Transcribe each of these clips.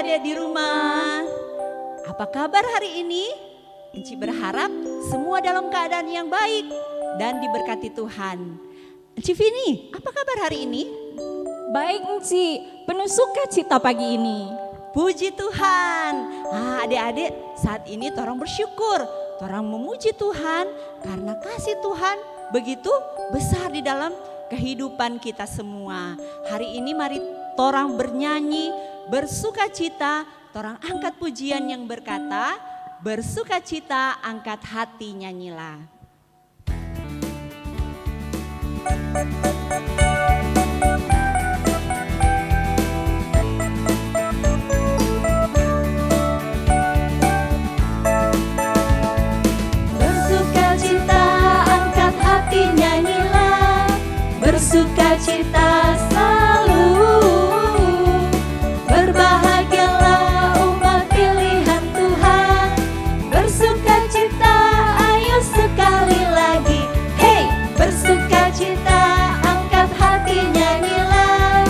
adik-adik di rumah. Apa kabar hari ini? Enci berharap semua dalam keadaan yang baik dan diberkati Tuhan. Enci Vini, apa kabar hari ini? Baik Enci, penuh sukacita pagi ini. Puji Tuhan. Adik-adik, saat ini torang bersyukur, torang memuji Tuhan karena kasih Tuhan begitu besar di dalam kehidupan kita semua. Hari ini mari torang bernyanyi, bersukacita, torang angkat pujian yang berkata, bersukacita angkat hati nyanyilah. Bersukacita angkat hati nyanyilah, bersukacita selalu. Berbahagialah umat pilihan Tuhan, bersukacita ayo sekali lagi. Hey, bersukacita angkat hati nyanyilah,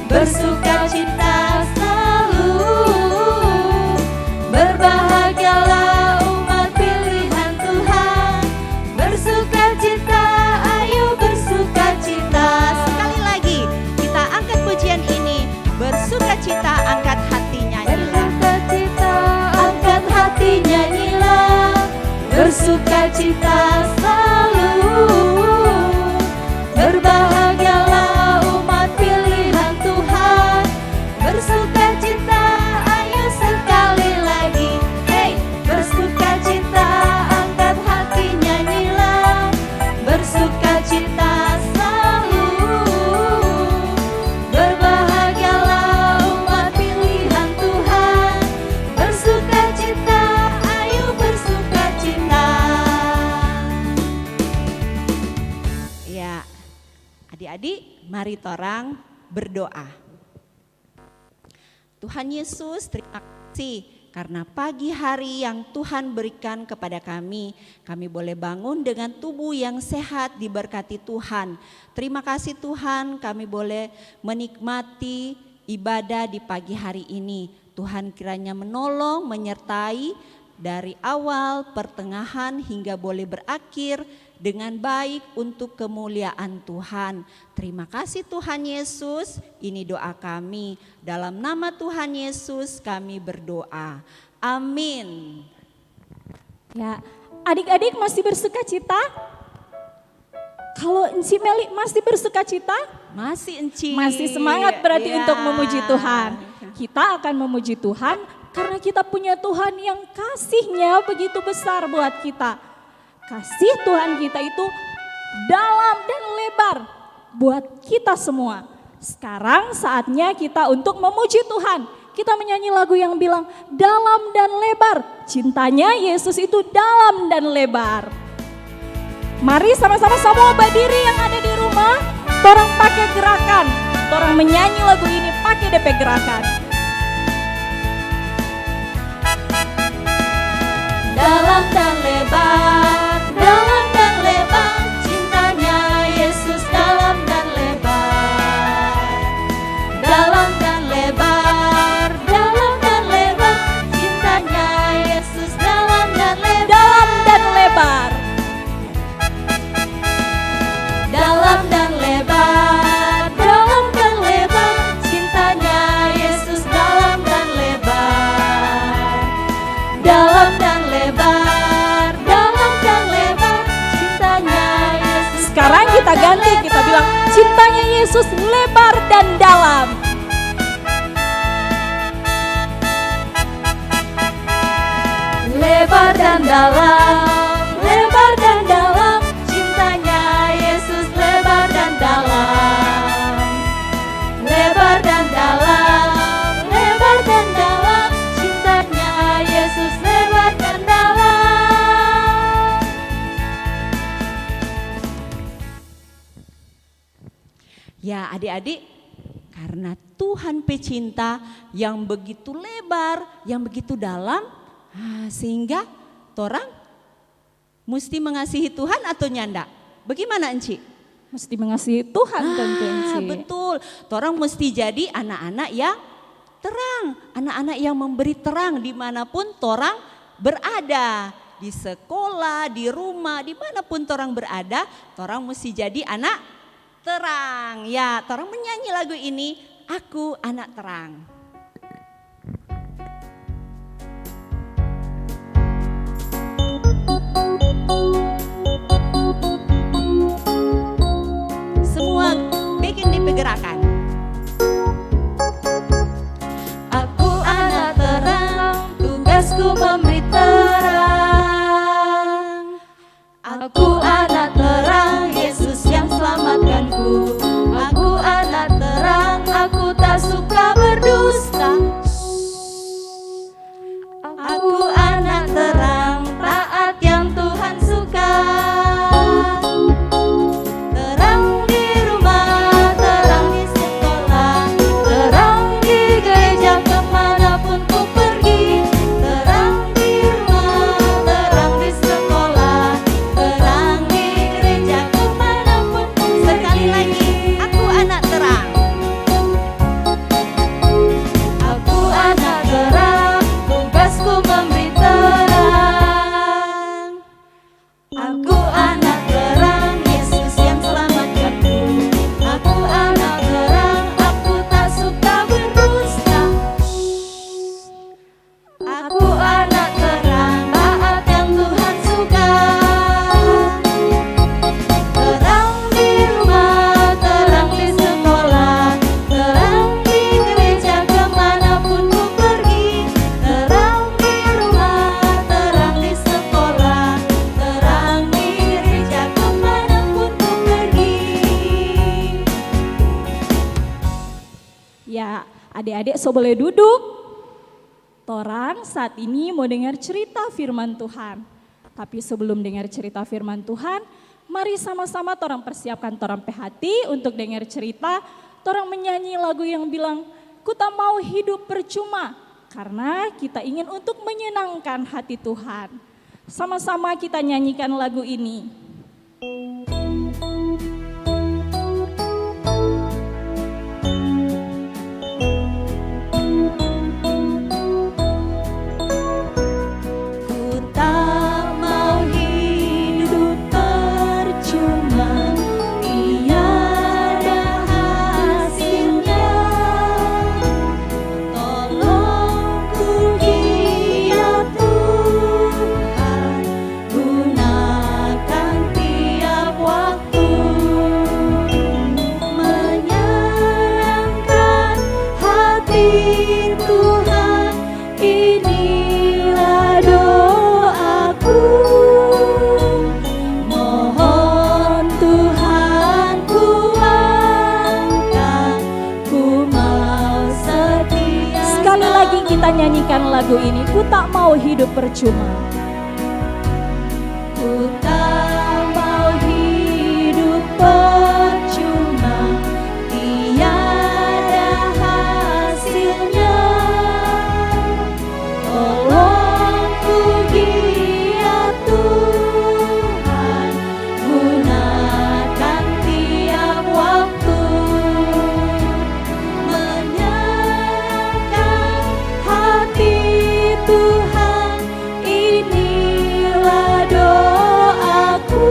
bersukacita selalu. Berbahagialah umat pilihan Tuhan, bersukacita ayo bersukacita. Sekali lagi kita angkat pujian ini, bersukacita angkat hati nyanyilah. Bersukacita angkat hati nyanyilah, bersukacita selalu. Berbahagialah umat pilihan Tuhan, bersukacita ayo sekali lagi. Hey, bersukacita angkat hati nyanyilah, bersukacita selalu. Berbahagialah umat pilihan Tuhan, bersukacita ayo bersukacita. Ya, adik-adik, mari torang berdoa. Tuhan Yesus, terima kasih karena pagi hari yang Tuhan berikan kepada kami. Kami boleh bangun dengan tubuh yang sehat diberkati Tuhan. Terima kasih Tuhan, kami boleh menikmati ibadah di pagi hari ini. Tuhan kiranya menolong, menyertai dari awal, pertengahan hingga boleh berakhir dengan baik untuk kemuliaan Tuhan. Terima kasih Tuhan Yesus, ini doa kami. Dalam nama Tuhan Yesus kami berdoa. Amin. Ya, adik-adik masih bersukacita? Kalau Enci Meli masih bersukacita? Masih Enci. Masih semangat berarti Iya. untuk memuji Tuhan. Kita akan memuji Tuhan karena kita punya Tuhan yang kasihnya begitu besar buat kita. Kasih Tuhan kita itu dalam dan lebar buat kita semua. Sekarang saatnya kita untuk memuji Tuhan. Kita menyanyi lagu yang bilang dalam dan lebar. Cintanya Yesus itu dalam dan lebar. Mari sama-sama semua berdiri yang ada di rumah. Torang pakai gerakan. Torang menyanyi lagu ini pakai DP gerakan. Dalam dan lebar, dalam dan lebar, cintanya Yesus dalam dan lebar. Dalam dan lebar, dalam dan lebar, cintanya Yesus dalam dan lebar. Dalam dan lebar. Dalam dan lebar, dalam dan lebar, cintanya Yesus dalam dan lebar. Dalam dan lebar, dalam dan lebar, cintanya Yesus. Sekarang kita ganti, kita bilang cintanya Yesus lebar dan dalam. Lebar dan dalam, lebar dan dalam, cintanya Yesus lebar dan dalam. Lebar dan dalam, lebar dan dalam, cintanya Yesus lebar dan dalam. Ya adik-adik, karena Tuhan pecinta yang begitu lebar, yang begitu dalam, sehingga torang mesti mengasihi Tuhan atau nyanda? Bagaimana Enci? Mesti mengasihi Tuhan tentu Enci. Betul, torang mesti jadi anak-anak yang terang, anak-anak yang memberi terang dimanapun torang berada. Di sekolah, di rumah, dimanapun torang berada, torang mesti jadi anak terang. Ya, torang menyanyi lagu ini, Aku Anak Terang. Semua bikin dipergerakan. Aku anak terang, tugasku memberi terang. Aku anak terang, Yesus yang selamatkanku. Aku anak terang, aku tak suka berdusta. Aku anak terang, taat yang Tuhan suka. Terang di rumah, terang di sekolah, terang di gereja kemanapun ku pergi. Terang di rumah, terang di sekolah, terang di gereja kemanapun ku pergi. Sekali lagi, aku anak terang. Aku anak terang, tugasku memberi terang. Aku anak terang, Yesus yang selamatkanku. Aku anak terang, aku tak suka berdusta. Aku anak terang, taat yang Tuhan suka. Terang di rumah, terang di sekolah, terang di gereja kemanapun ku pergi. Terang di rumah, terang di sekolah, terang di gereja kemanapun ku pergi. Ya, adik-adik so boleh duduk. Torang saat ini mau dengar cerita firman Tuhan. Tapi sebelum dengar cerita firman Tuhan, mari sama-sama torang persiapkan torang pe hati untuk dengar cerita. Torang menyanyi lagu yang bilang, ku tak mau hidup percuma. Karena kita ingin untuk menyenangkan hati Tuhan. Sama-sama kita nyanyikan lagu ini. Ku tak mau hidup percuma, tiada hasilnya. Tolong puji ya Tuhan, gunakan tiap waktu menyenangkan hati Tuhan. Inilah doaku, mohon Tuhan kuatkan, ku mau setia. Sekali lagi kita nyanyikan lagu ini, ku tak mau hidup percuma. Ku tak mau hidup percuma, tiada hasilnya. Tolong puji ya Tuhan, gunakan tiap waktu menyenangkan hati Tuhan. Inilah doaku,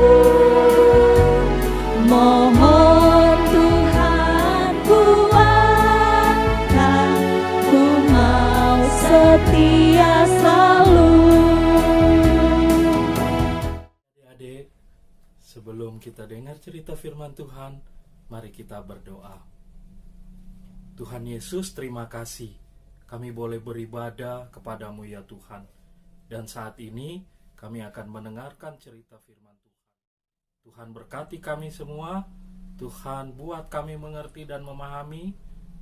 mohon Tuhan kuatkan, ku mau setia selalu. Adik-adik, sebelum kita dengar cerita firman Tuhan, mari kita berdoa. Tuhan Yesus, terima kasih kami boleh beribadah kepadamu ya Tuhan. Dan saat ini kami akan mendengarkan cerita firman Tuhan. Tuhan berkati kami semua, Tuhan buat kami mengerti dan memahami,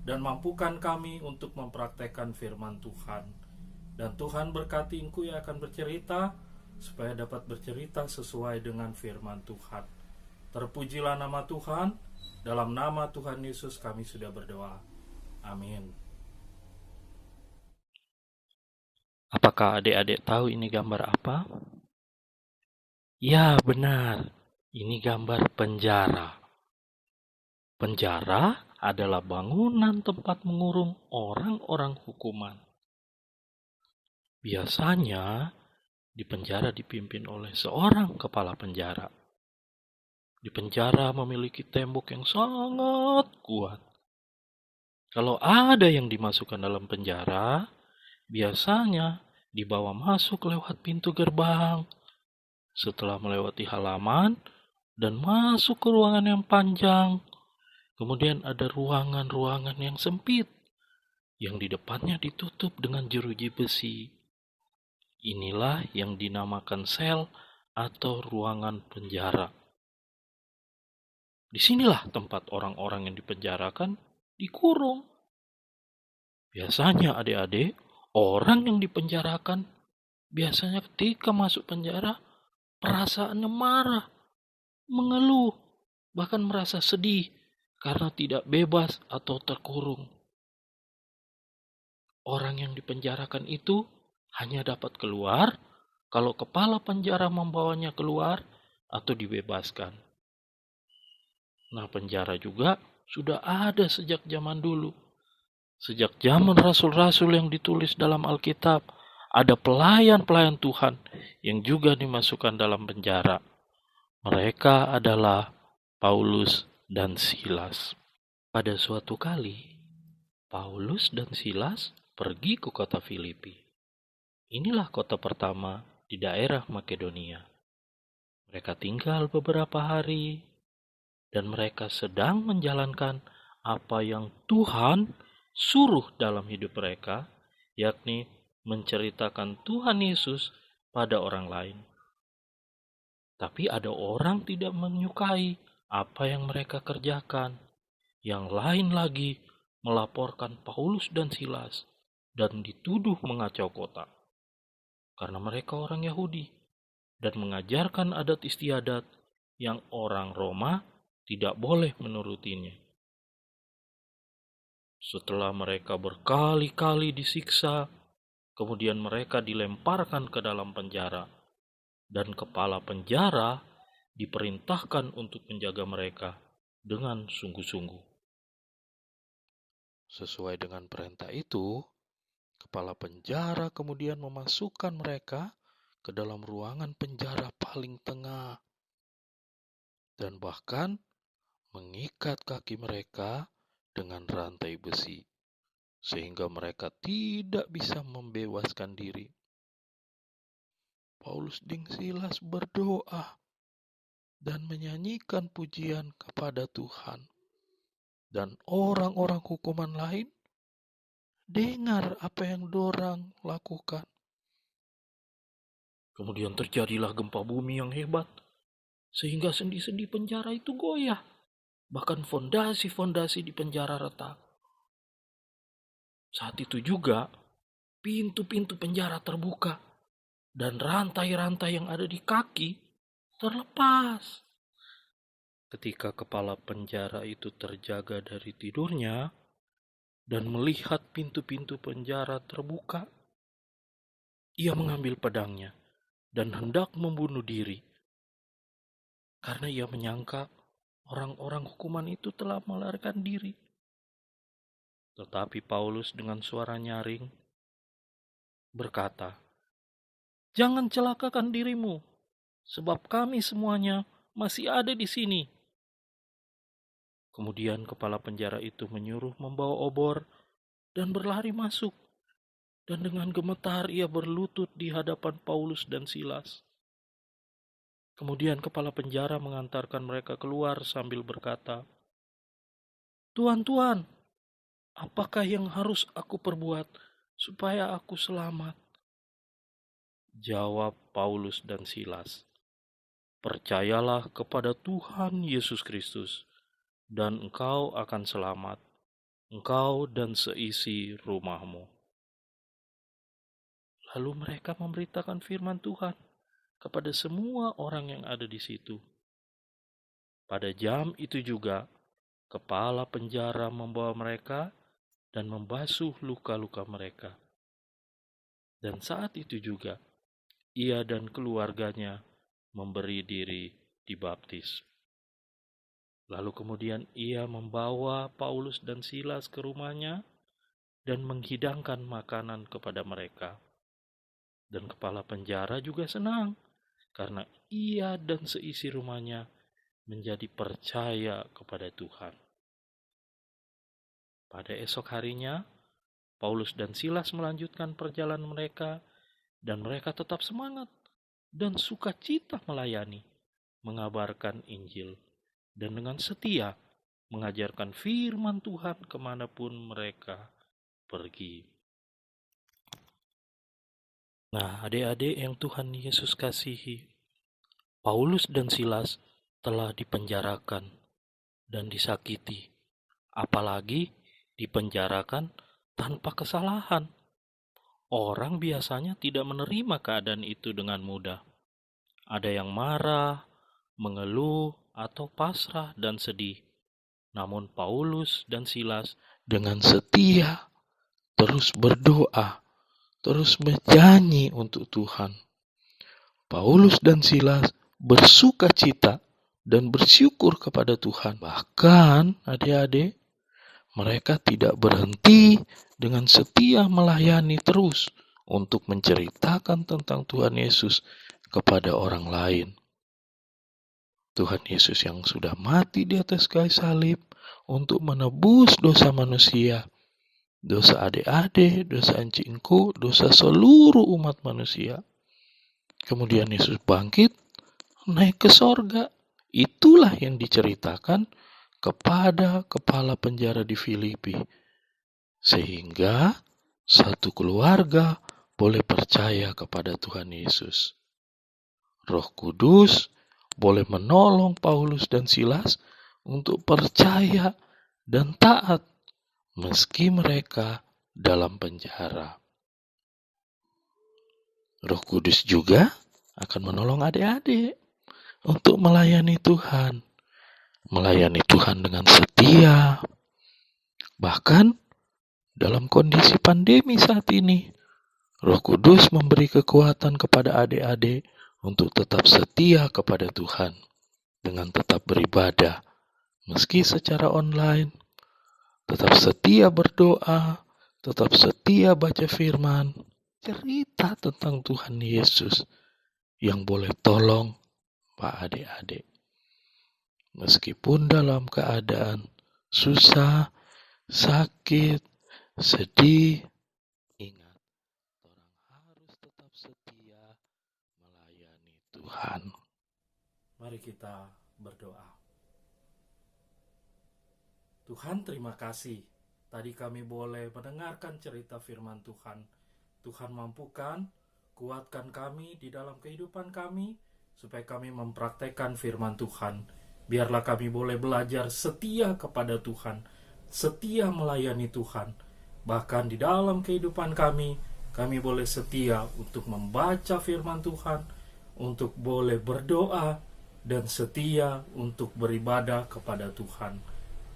dan mampukan kami untuk mempraktekkan firman Tuhan. Dan Tuhan berkati engkau yang akan bercerita, supaya dapat bercerita sesuai dengan firman Tuhan. Terpujilah nama Tuhan, dalam nama Tuhan Yesus kami sudah berdoa. Amin. Apakah adik-adik tahu ini gambar apa? Ya, benar. Ini gambar penjara. Penjara adalah bangunan tempat mengurung orang-orang hukuman. Biasanya, di penjara dipimpin oleh seorang kepala penjara. Di penjara memiliki tembok yang sangat kuat. Kalau ada yang dimasukkan dalam penjara, biasanya dibawa masuk lewat pintu gerbang. Setelah melewati halaman dan masuk ke ruangan yang panjang, kemudian ada ruangan-ruangan yang sempit yang di depannya ditutup dengan jeruji besi. Inilah yang dinamakan sel atau ruangan penjara. Disinilah tempat orang-orang yang dipenjarakan dikurung. Biasanya adik-adik, orang yang dipenjarakan biasanya ketika masuk penjara perasaannya marah, mengeluh, bahkan merasa sedih karena tidak bebas atau terkurung. Orang yang dipenjarakan itu hanya dapat keluar kalau kepala penjara membawanya keluar atau dibebaskan. Nah, penjara juga sudah ada sejak zaman dulu. Sejak zaman rasul-rasul yang ditulis dalam Alkitab, ada pelayan-pelayan Tuhan yang juga dimasukkan dalam penjara. Mereka adalah Paulus dan Silas. Pada suatu kali, Paulus dan Silas pergi ke kota Filipi. Inilah kota pertama di daerah Makedonia. Mereka tinggal beberapa hari dan mereka sedang menjalankan apa yang Tuhan suruh dalam hidup mereka, yakni menceritakan Tuhan Yesus pada orang lain. Tapi ada orang tidak menyukai apa yang mereka kerjakan. Yang lain lagi melaporkan Paulus dan Silas dan dituduh mengacau kota. Karena mereka orang Yahudi dan mengajarkan adat istiadat yang orang Roma tidak boleh menurutinya. Setelah mereka berkali-kali disiksa, kemudian mereka dilemparkan ke dalam penjara, dan kepala penjara diperintahkan untuk menjaga mereka dengan sungguh-sungguh. Sesuai dengan perintah itu, kepala penjara kemudian memasukkan mereka ke dalam ruangan penjara paling tengah dan bahkan mengikat kaki mereka dengan rantai besi sehingga mereka tidak bisa membebaskan diri. Paulus dan Silas berdoa dan menyanyikan pujian kepada Tuhan. Dan orang-orang hukuman lain dengar apa yang dorang lakukan. Kemudian terjadilah gempa bumi yang hebat, sehingga sendi-sendi penjara itu goyah. Bahkan fondasi-fondasi di penjara retak. Saat itu juga, pintu-pintu penjara terbuka, dan rantai-rantai yang ada di kaki terlepas. Ketika kepala penjara itu terjaga dari tidurnya, dan melihat pintu-pintu penjara terbuka, ia mengambil pedangnya dan hendak membunuh diri. Karena ia menyangka orang-orang hukuman itu telah melarikan diri. Tetapi Paulus dengan suara nyaring berkata, "Jangan celakakan dirimu, sebab kami semuanya masih ada di sini." Kemudian kepala penjara itu menyuruh membawa obor dan berlari masuk. Dan dengan gemetar ia berlutut di hadapan Paulus dan Silas. Kemudian kepala penjara mengantarkan mereka keluar sambil berkata, "Tuan, apakah yang harus aku perbuat supaya aku selamat?" Jawab Paulus dan Silas, "Percayalah kepada Tuhan Yesus Kristus, dan engkau akan selamat, engkau dan seisi rumahmu." Lalu mereka memberitakan firman Tuhan kepada semua orang yang ada di situ. Pada jam itu juga, kepala penjara membawa mereka dan membasuh luka-luka mereka. Dan saat itu juga, ia dan keluarganya memberi diri dibaptis. Lalu kemudian ia membawa Paulus dan Silas ke rumahnya dan menghidangkan makanan kepada mereka. Dan kepala penjara juga senang karena ia dan seisi rumahnya menjadi percaya kepada Tuhan. Pada esok harinya, Paulus dan Silas melanjutkan perjalanan mereka dan mereka tetap semangat dan sukacita melayani, mengabarkan Injil, dan dengan setia mengajarkan firman Tuhan kemanapun mereka pergi. Nah, adik-adik yang Tuhan Yesus kasihi, Paulus dan Silas telah dipenjarakan dan disakiti, apalagi dipenjarakan tanpa kesalahan. Orang biasanya tidak menerima keadaan itu dengan mudah. Ada yang marah, mengeluh, atau pasrah dan sedih. Namun Paulus dan Silas dengan setia terus berdoa, terus bernyanyi untuk Tuhan. Paulus dan Silas bersuka cita dan bersyukur kepada Tuhan. Bahkan adik-adik, mereka tidak berhenti dengan setia melayani terus untuk menceritakan tentang Tuhan Yesus kepada orang lain. Tuhan Yesus yang sudah mati di atas kayu salib untuk menebus dosa manusia, dosa adik-adik, dosa encingku, dosa seluruh umat manusia. Kemudian Yesus bangkit, naik ke sorga. Itulah yang diceritakan kepada kepala penjara di Filipi, sehingga satu keluarga boleh percaya kepada Tuhan Yesus. Roh Kudus boleh menolong Paulus dan Silas untuk percaya dan taat meski mereka dalam penjara. Roh Kudus juga akan menolong adik-adik untuk melayani Tuhan. Melayani Tuhan dengan setia. Bahkan dalam kondisi pandemi saat ini, Roh Kudus memberi kekuatan kepada adik-adik untuk tetap setia kepada Tuhan dengan tetap beribadah meski secara online, tetap setia berdoa, tetap setia baca firman, cerita tentang Tuhan Yesus yang boleh tolong Pak adik-adik. Meskipun dalam keadaan susah, sakit, sedih, ingat, orang harus tetap setia melayani Tuhan. Mari kita berdoa. Tuhan, terima kasih. Tadi kami boleh mendengarkan cerita firman Tuhan. Tuhan mampukan, kuatkan kami di dalam kehidupan kami, supaya kami mempraktekkan firman Tuhan. Biarlah kami boleh belajar setia kepada Tuhan, setia melayani Tuhan. Bahkan di dalam kehidupan kami boleh setia untuk membaca firman Tuhan, untuk boleh berdoa, dan setia untuk beribadah kepada Tuhan.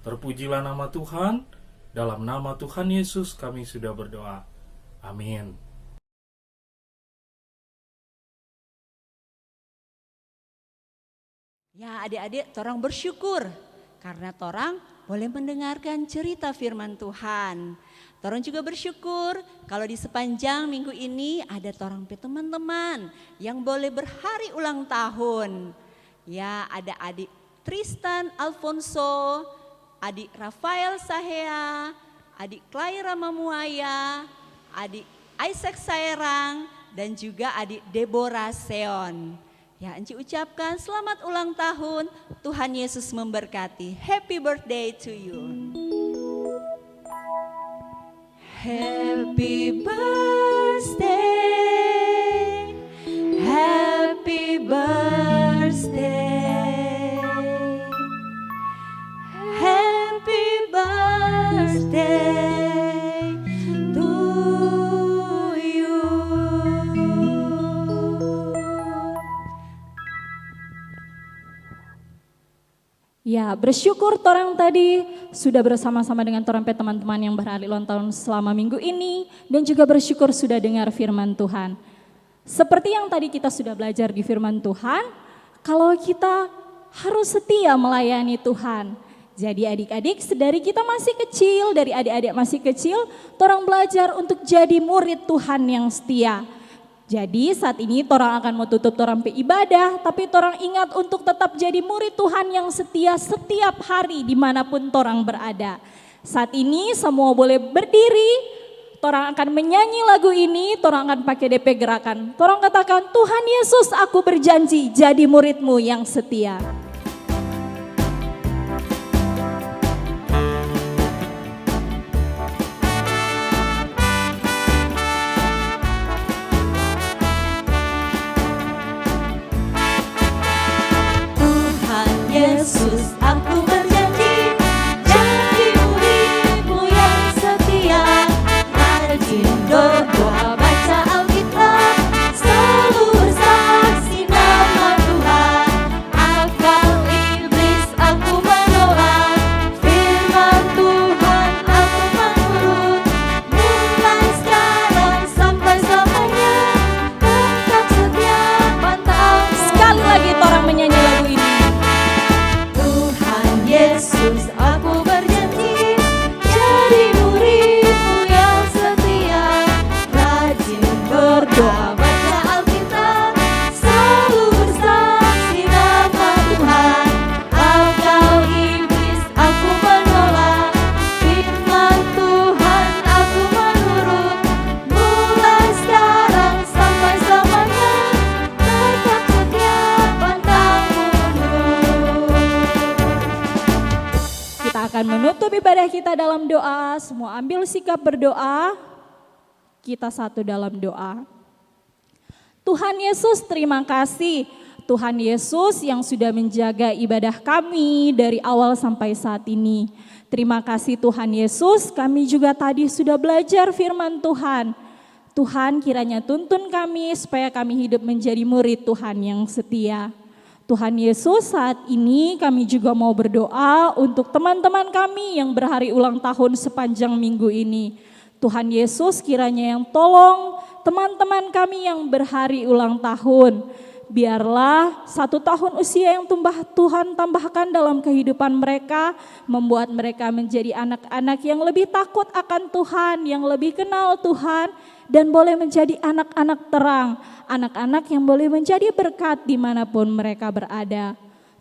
Terpujilah nama Tuhan, dalam nama Tuhan Yesus kami sudah berdoa. Amin. Ya adik-adik, torang bersyukur karena torang boleh mendengarkan cerita firman Tuhan. Torang juga bersyukur kalau di sepanjang minggu ini ada torang teman-teman yang boleh berhari ulang tahun. Ya, ada adik Tristan Alfonso, adik Rafael Sahea, adik Claira Mamuaya, adik Isaac Saerang, dan juga adik Deborah Seon. Ya, Enci ucapkan selamat ulang tahun, Tuhan Yesus memberkati. Happy birthday to you. Happy birthday, happy birthday, happy birthday to you. Ya, bersyukur torang tadi sudah bersama-sama dengan torang teman-teman yang berhari ulang tahun selama minggu ini, dan juga bersyukur sudah dengar firman Tuhan. Seperti yang tadi kita sudah belajar di firman Tuhan, kalau kita harus setia melayani Tuhan. Jadi adik-adik, dari kita masih kecil, dari adik-adik masih kecil, torang belajar untuk jadi murid Tuhan yang setia. Jadi saat ini torang akan mau tutup torang pe ibadah, tapi torang ingat untuk tetap jadi murid Tuhan yang setia setiap hari dimanapun torang berada. Saat ini semua boleh berdiri, torang akan menyanyi lagu ini, torang akan pakai DP gerakan. Torang katakan, Tuhan Yesus, aku berjanji jadi muridmu yang setia. Yesus, aku berjanji jadi muridmu yang setia, rajin berdoa, baca Alkitab, selalu bersaksi nama Tuhan. Akal iblis aku menolak, firman Tuhan aku menurut, mulai sekarang sampai selamanya, tetap setia pantang. Sekali lagi torang menyanyi lagu ini. Yesus, aku berjanji jadi muridmu yang setia, rajin berdoa, baca Alkitab, selalu bersaksi nama Tuhan. Akal iblis aku menolak, firman Tuhan aku menurut, mulai sekarang sampai selamanya, tetap setia pantang mundur. Kita akan menutup ibadah kita dalam doa. Semua ambil sikap berdoa. Kita satu dalam doa. Tuhan Yesus, terima kasih. Tuhan Yesus yang sudah menjaga ibadah kami dari awal sampai saat ini. Terima kasih Tuhan Yesus, kami juga tadi sudah belajar firman Tuhan. Tuhan kiranya tuntun kami supaya kami hidup menjadi murid Tuhan yang setia. Tuhan Yesus, saat ini kami juga mau berdoa untuk teman-teman kami yang berhari ulang tahun sepanjang minggu ini. Tuhan Yesus kiranya yang tolong teman-teman kami yang berhari ulang tahun. Biarlah 1 tahun usia yang Tuhan tambahkan dalam kehidupan mereka, membuat mereka menjadi anak-anak yang lebih takut akan Tuhan, yang lebih kenal Tuhan, dan boleh menjadi anak-anak terang, anak-anak yang boleh menjadi berkat dimanapun mereka berada.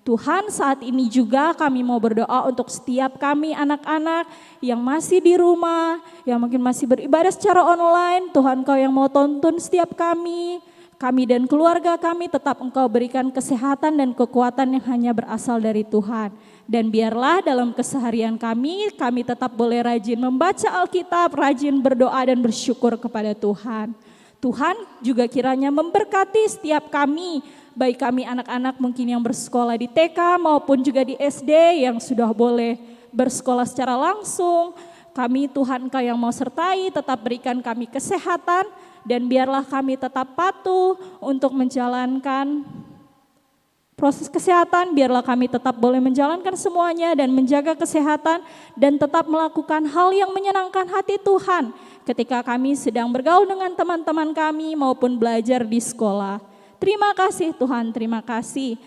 Tuhan, saat ini juga kami mau berdoa untuk setiap kami anak-anak yang masih di rumah, yang mungkin masih beribadah secara online. Tuhan, Kau yang mau tonton setiap kami dan keluarga kami, tetap Engkau berikan kesehatan dan kekuatan yang hanya berasal dari Tuhan. Dan biarlah dalam keseharian kami tetap boleh rajin membaca Alkitab, rajin berdoa dan bersyukur kepada Tuhan. Tuhan juga kiranya memberkati setiap kami, baik kami anak-anak mungkin yang bersekolah di TK maupun juga di SD yang sudah boleh bersekolah secara langsung. Kami Tuhan Engkau yang mau sertai, tetap berikan kami kesehatan dan biarlah kami tetap patuh untuk menjalankan proses kesehatan, biarlah kami tetap boleh menjalankan semuanya dan menjaga kesehatan dan tetap melakukan hal yang menyenangkan hati Tuhan ketika kami sedang bergaul dengan teman-teman kami maupun belajar di sekolah. Terima kasih Tuhan, terima kasih.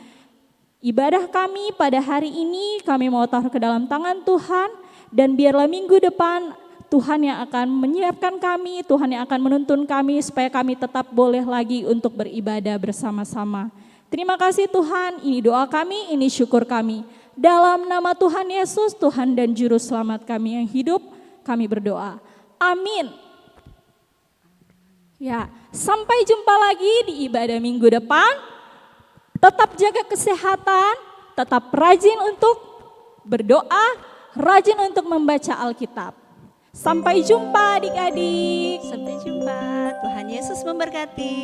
Ibadah kami pada hari ini kami mau taruh ke dalam tangan Tuhan dan biarlah minggu depan Tuhan yang akan menyiapkan kami, Tuhan yang akan menuntun kami supaya kami tetap boleh lagi untuk beribadah bersama-sama. Terima kasih Tuhan, ini doa kami, ini syukur kami. Dalam nama Tuhan Yesus, Tuhan dan Juru Selamat kami yang hidup, kami berdoa. Amin. Ya, sampai jumpa lagi di ibadah minggu depan. Tetap jaga kesehatan, tetap rajin untuk berdoa, rajin untuk membaca Alkitab. Sampai jumpa adik-adik. Sampai jumpa, Tuhan Yesus memberkati.